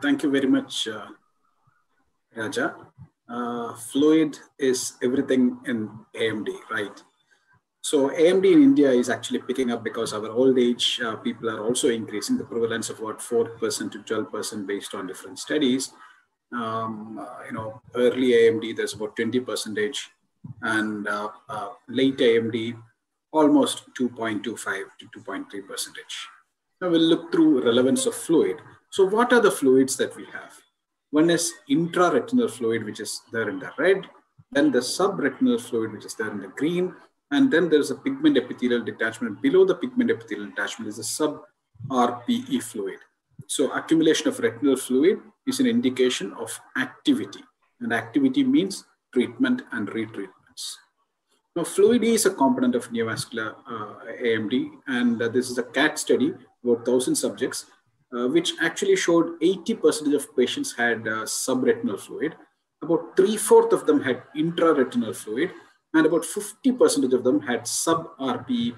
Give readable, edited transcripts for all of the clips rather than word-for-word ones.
Thank you very much, Raja. Fluid is everything in AMD, right? So AMD in India is actually picking up because our old age people are also increasing, the prevalence of about 4% to 12% based on different studies. Early AMD, there's about 20%, and late AMD, almost 2.25 to 2.3%. Now we'll look through relevance of fluid. So what are the fluids that we have? One is intraretinal fluid, which is there in the red, then the subretinal fluid, which is there in the green, and then there's a pigment epithelial detachment. Below the pigment epithelial detachment is a sub-RPE fluid. So accumulation of retinal fluid is an indication of activity, and activity means treatment and retreatments. Now, fluid is a component of neovascular AMD, and this is a CAT study, about 1,000 subjects, which actually showed 80% of patients had subretinal fluid, about 3/4 of them had intraretinal fluid, and about 50% of them had sub-RPE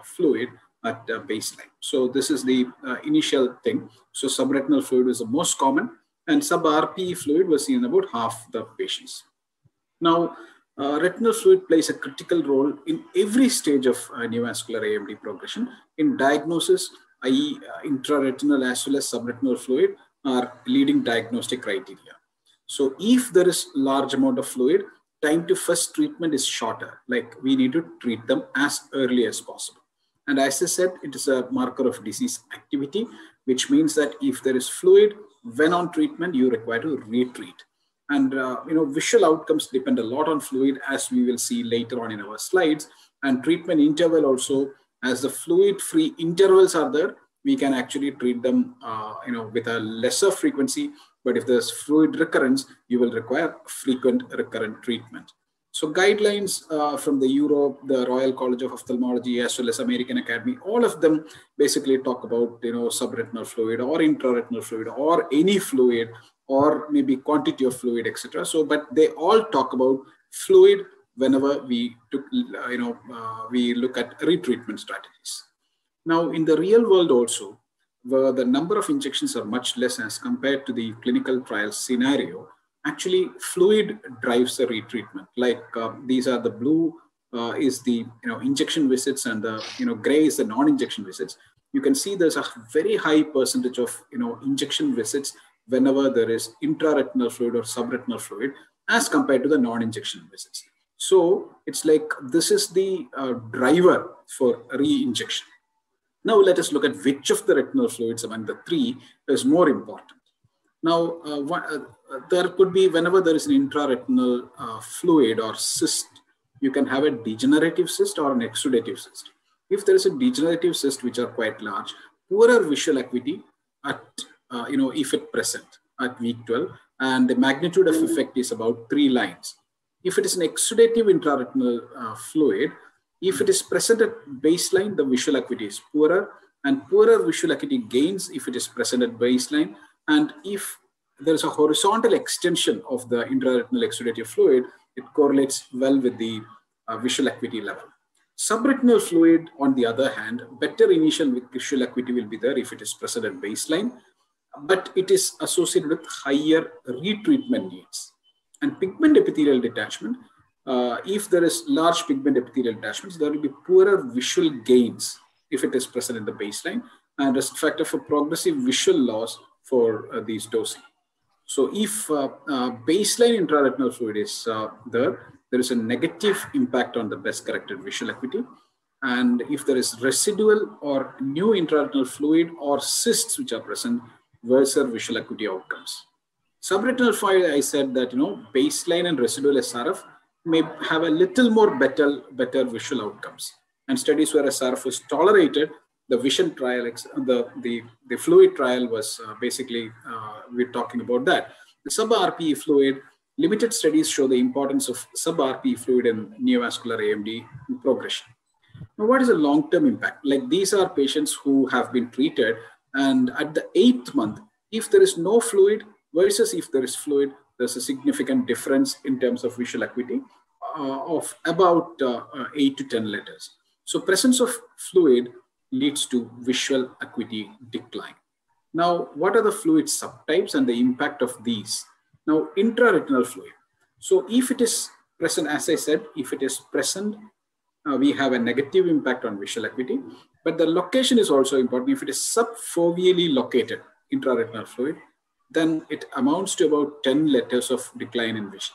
fluid at baseline. So this is the initial thing. So subretinal fluid was the most common, and sub-RPE fluid was seen in about half the patients. Now, retinal fluid plays a critical role in every stage of neovascular AMD progression. In diagnosis, i.e. intraretinal as well as subretinal fluid are leading diagnostic criteria. So if there is large amount of fluid, time to first treatment is shorter. Like we need to treat them as early as possible. And as I said, it is a marker of disease activity, which means that if there is fluid, when on treatment, you require to retreat. And visual outcomes depend a lot on fluid, as we will see later on in our slides. And treatment interval also, as the fluid-free intervals are there, we can actually treat them, with a lesser frequency. But if there's fluid recurrence, you will require frequent recurrent treatment. So guidelines from the Europe, the Royal College of Ophthalmology, as well as American Academy, all of them basically talk about, subretinal fluid or intraretinal fluid or any fluid or maybe quantity of fluid, etc. So, but they all talk about fluid whenever we look at retreatment strategies. Now, in the real world also, where the number of injections are much less as compared to the clinical trial scenario, actually fluid drives the retreatment. Like these are the blue is the injection visits, and the gray is the non-injection visits. You can see there's a very high percentage of injection visits whenever there is intraretinal fluid or subretinal fluid as compared to the non-injection visits. So it's like this is the driver for re-injection. Now let us look at which of the retinal fluids among the three is more important. Now, there could be, whenever there is an intraretinal fluid or cyst, you can have a degenerative cyst or an exudative cyst. If there is a degenerative cyst, which are quite large, poorer visual acuity at, if it present at week 12, and the magnitude of effect is about 3 lines. If it is an exudative intraretinal fluid, if it is present at baseline, the visual acuity is poorer, and poorer visual acuity gains if it is present at baseline. And if there is a horizontal extension of the intraretinal exudative fluid, it correlates well with the visual acuity level. Subretinal fluid, on the other hand, better initial visual acuity will be there if it is present at baseline, but it is associated with higher retreatment needs. And pigment epithelial detachment, if there is large pigment epithelial detachments, there will be poorer visual gains if it is present in the baseline, and risk factor for progressive visual loss for these dosing. So if baseline intraretinal fluid is there is a negative impact on the best corrected visual acuity. And if there is residual or new intraretinal fluid or cysts which are present, worse visual acuity outcomes. Subretinal fluid, I said that baseline and residual SRF may have a little more better visual outcomes. And studies where SRF was tolerated, the vision trial, the fluid trial was basically, we're talking about that. The sub-RPE fluid, limited studies show the importance of sub-RPE fluid in neovascular AMD progression. Now, what is the long-term impact? Like these are patients who have been treated, and at the 8th month, if there is no fluid versus if there is fluid, there's a significant difference in terms of visual acuity of about 8 to 10 letters. So presence of fluid leads to visual acuity decline. Now, what are the fluid subtypes and the impact of these? Now, intraretinal fluid. So if it is present, as I said, if it is present, we have a negative impact on visual acuity, but the location is also important. If it is subfoveally located, intraretinal fluid, then it amounts to about 10 letters of decline in vision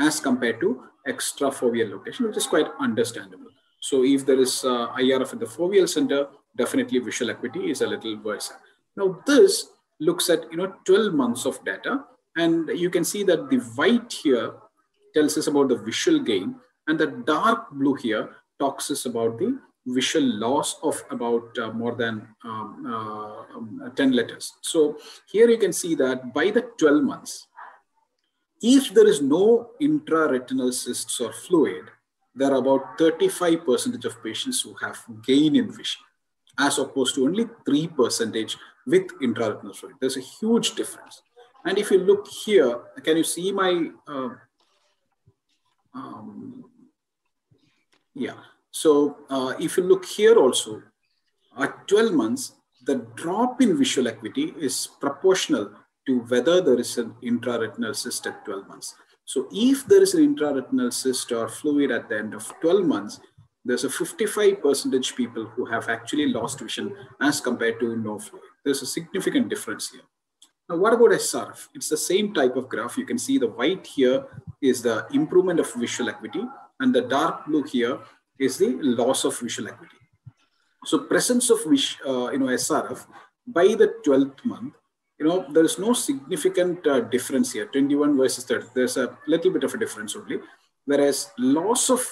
as compared to extrafoveal location, which is quite understandable. So if there is IRF at the foveal center, definitely visual acuity is a little worse. Now this looks at 12 months of data, and you can see that the white here tells us about the visual gain, and the dark blue here talks us about the visual loss of about more than 10 letters. So here you can see that by the 12 months, if there is no intraretinal cysts or fluid, there are about 35% of patients who have gain in vision, as opposed to only 3% with intraretinal fluid. There's a huge difference. And if you look here, can you see my, yeah. So if you look here also, at 12 months, the drop in visual acuity is proportional to whether there is an intraretinal cyst at 12 months. So if there is an intraretinal cyst or fluid at the end of 12 months, there's a 55% people who have actually lost vision as compared to no fluid. There's a significant difference here. Now, what about SRF? It's the same type of graph. You can see the white here is the improvement of visual acuity, and the dark blue here is the loss of visual acuity. So presence of SRF by the 12th month, there is no significant difference here, 21 versus 30. There's a little bit of a difference only. Whereas loss of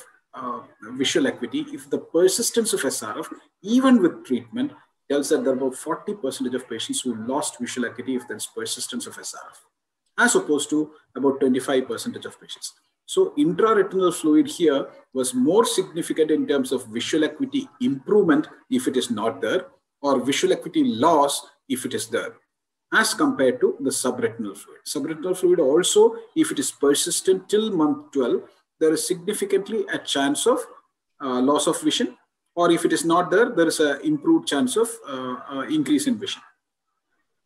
visual acuity, if the persistence of SRF, even with treatment, tells that there are about 40% of patients who lost visual acuity if there's persistence of SRF, as opposed to about 25% of patients. So intraretinal fluid here was more significant in terms of visual acuity improvement if it is not there, or visual acuity loss if it is there, as compared to the subretinal fluid. Subretinal fluid also, if it is persistent till month 12, there is significantly a chance of loss of vision, or if it is not there, there is an improved chance of increase in vision.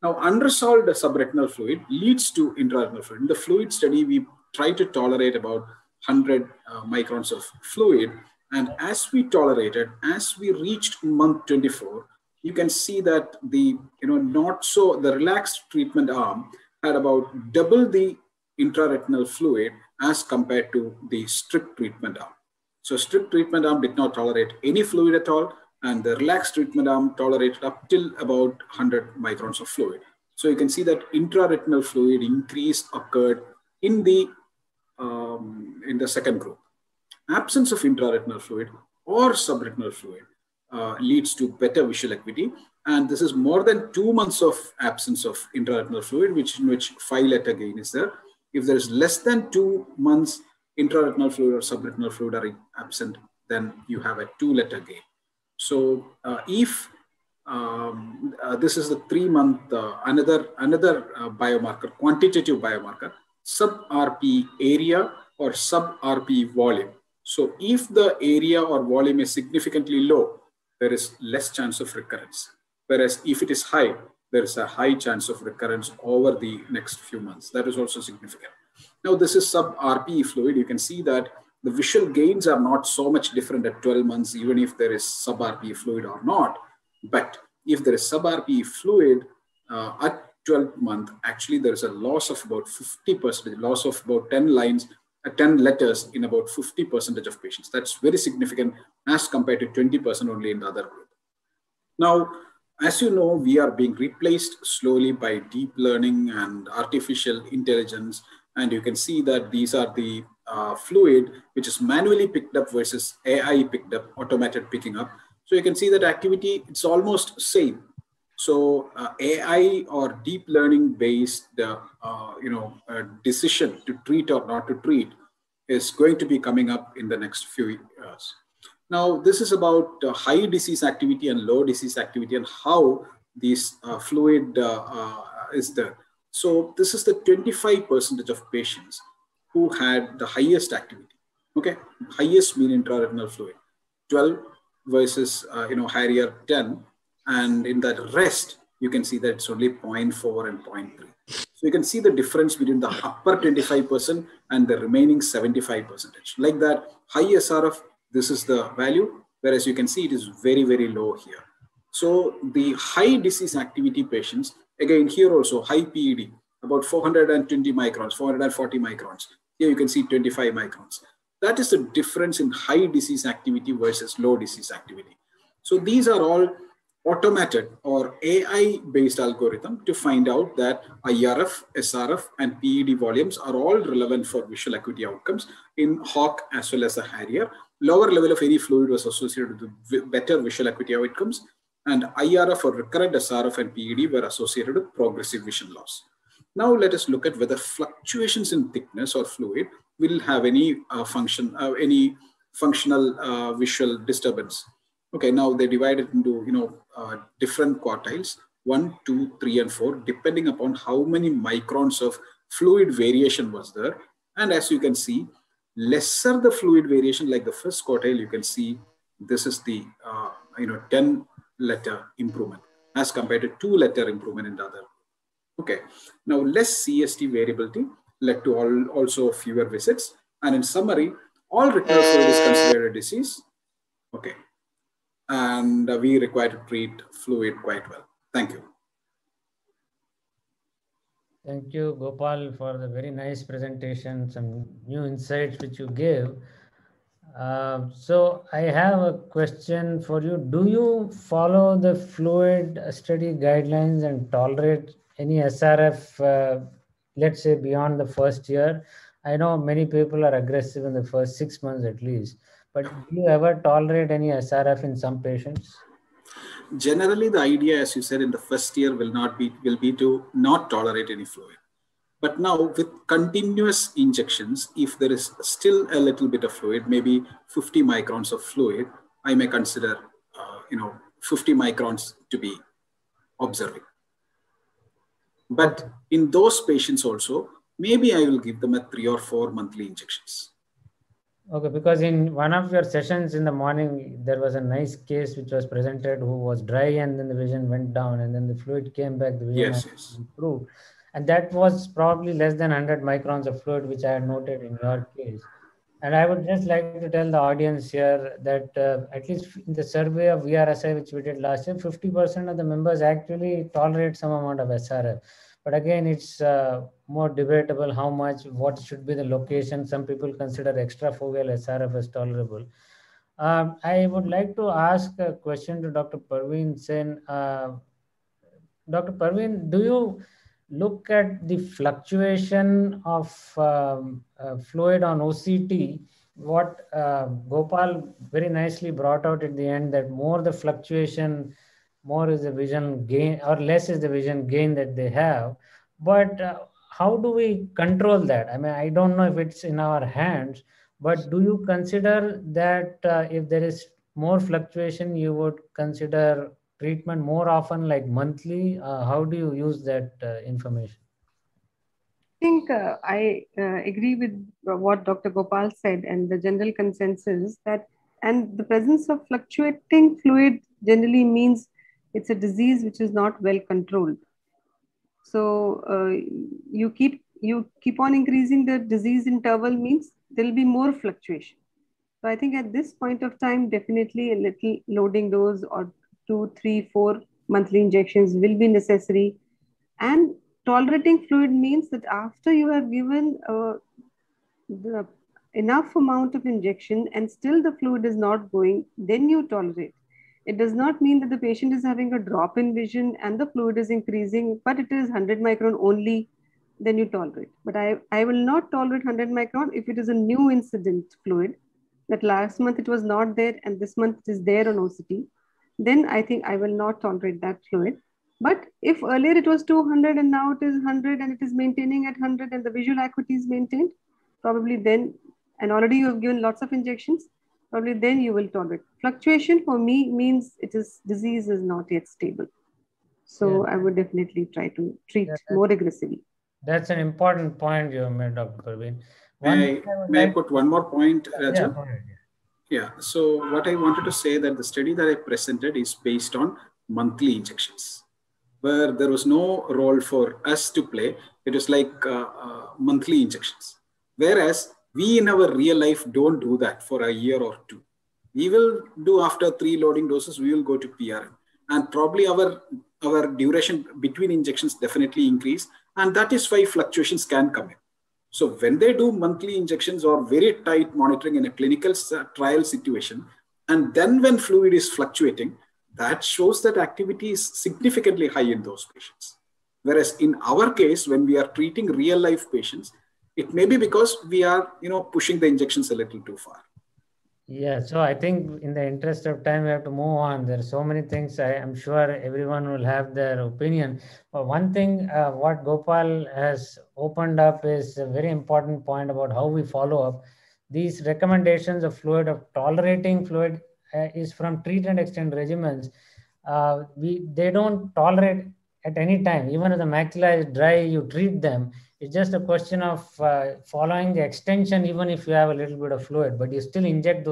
Now, unresolved subretinal fluid leads to intraretinal fluid. In the fluid study, we try to tolerate about 100 microns of fluid. And as we tolerated, as we reached month 24, you can see that the the relaxed treatment arm had about double the intraretinal fluid as compared to the strict treatment arm. So strict treatment arm did not tolerate any fluid at all, and the relaxed treatment arm tolerated up till about 100 microns of fluid. So you can see that intraretinal fluid increase occurred in the second group. Absence of intraretinal fluid or subretinal fluid leads to better visual acuity, and this is more than 2 months of absence of intraretinal fluid, in which 5-letter gain is there. If there is less than 2 months intraretinal fluid or subretinal fluid are absent, then you have a 2-letter gain. So if this is the 3-month, another biomarker, quantitative biomarker, sub-RP area or sub-RP volume. So if the area or volume is significantly low, there is less chance of recurrence. Whereas if it is high, there is a high chance of recurrence over the next few months. That is also significant. Now, this is sub-RPE fluid. You can see that the visual gains are not so much different at 12 months, even if there is sub-RPE fluid or not. But if there is sub-RPE fluid at 12th month, actually there is a loss of about 50%, loss of about 10 lines, 10 letters in about 50% of patients. That's very significant as compared to 20% only in the other group. Now, as you know, we are being replaced slowly by deep learning and artificial intelligence. And you can see that these are the fluid which is manually picked up versus AI picked up, automated picking up. So you can see that activity, it's almost same. So AI or deep learning based decision to treat or not to treat is going to be coming up in the next few years. Now, this is about high disease activity and low disease activity and how this fluid is there. So this is the 25% of patients who had the highest activity, okay? Highest mean intraretinal fluid, 12 versus higher 10. And in that rest, you can see that it's only 0.4 and 0.3. So you can see the difference between the upper 25% and the remaining 75%. Like that, high SRF, this is the value, whereas you can see it is very, very low here. So the high disease activity patients, again here also high PED, about 420 microns, 440 microns. Here you can see 25 microns. That is the difference in high disease activity versus low disease activity. So these are all automated or AI-based algorithm to find out that IRF, SRF, and PED volumes are all relevant for visual acuity outcomes in Hawk as well as the Harrier. Lower level of any fluid was associated with better visual acuity outcomes, and IRF or recurrent SRF and PED were associated with progressive vision loss. Now let us look at whether fluctuations in thickness or fluid will have any functional visual disturbance. Okay, now they divide it into different quartiles, 1, 2, 3, and 4, depending upon how many microns of fluid variation was there. And as you can see, lesser the fluid variation, like the first quartile, you can see this is the 10-letter improvement as compared to 2-letter improvement in the other. Okay, now less CST variability led to also fewer visits. And in summary, all retinal fluid is considered a disease. Okay, and we require to treat fluid quite well. Thank you. Thank you, Gopal, for the very nice presentation, some new insights which you gave. So I have a question for you. Do you follow the fluid study guidelines and tolerate any SRF, let's say beyond the first year? I know many people are aggressive in the first 6 months at least, but do you ever tolerate any SRF in some patients? Generally, the idea, as you said, in the first year will be to not tolerate any fluid. But now with continuous injections, if there is still a little bit of fluid, maybe 50 microns of fluid, I may consider 50 microns to be observing. But in those patients also, maybe I will give them a 3 or 4 monthly injections. Okay, because in one of your sessions in the morning, there was a nice case which was presented who was dry and then the vision went down and then the fluid came back, the vision improved. And that was probably less than 100 microns of fluid, which I had noted in your case. And I would just like to tell the audience here that at least in the survey of VRSI, which we did last year, 50% of the members actually tolerate some amount of SRF. But again, it's more debatable how much, what should be the location. Some people consider extrafoveal SRF as tolerable. I would like to ask a question to Dr. Parveen Sen. Dr. Parveen, do you look at the fluctuation of fluid on OCT? What Gopal very nicely brought out at the end, that more the fluctuation, more is the vision gain or less is the vision gain that they have. But how do we control that? I mean, I don't know if it's in our hands, but do you consider that if there is more fluctuation, you would consider treatment more often, like monthly? How do you use that information? I think I agree with what Dr. Gopal said, and the general consensus that, and the presence of fluctuating fluid generally means it's a disease which is not well controlled. So you keep on increasing the disease interval means there will be more fluctuation. So I think at this point of time, definitely a little loading dose or 2, 3, 4 monthly injections will be necessary. And tolerating fluid means that after you have given the enough amount of injection and still the fluid is not going, then you tolerate. It does not mean that the patient is having a drop in vision and the fluid is increasing, but it is 100 micron only, then you tolerate. But I will not tolerate 100 micron if it is a new incident fluid, that last month it was not there and this month it is there on OCT, then I think I will not tolerate that fluid. But if earlier it was 200 and now it is 100 and it is maintaining at 100 and the visual acuity is maintained, probably then, and already you have given lots of injections, probably then you will tolerate. Fluctuation for me means disease is not yet stable. So I would definitely try to treat more aggressively. That's an important point you made, Dr. Parveen. May I put one more point, Raja? Yeah, so what I wanted to say that the study that I presented is based on monthly injections. where there was no role for us to play. It was like monthly injections. Whereas we in our real life don't do that for a year or two. We will do after 3 loading doses, we will go to PRM. And probably our duration between injections definitely increase. And that is why fluctuations can come in. So when they do monthly injections or very tight monitoring in a clinical trial situation, and then when fluid is fluctuating, that shows that activity is significantly high in those patients. Whereas in our case, when we are treating real life patients, it may be because we are, pushing the injections a little too far. Yeah, so I think in the interest of time, we have to move on. There are so many things. I'm sure everyone will have their opinion. But one thing, what Gopal has opened up is a very important point about how we follow up. These recommendations of fluid, of tolerating fluid, is from treat and extend regimens. They don't tolerate at any time. Even if the macula is dry, you treat them. It's just a question of following the extension, even if you have a little bit of fluid, but you still inject those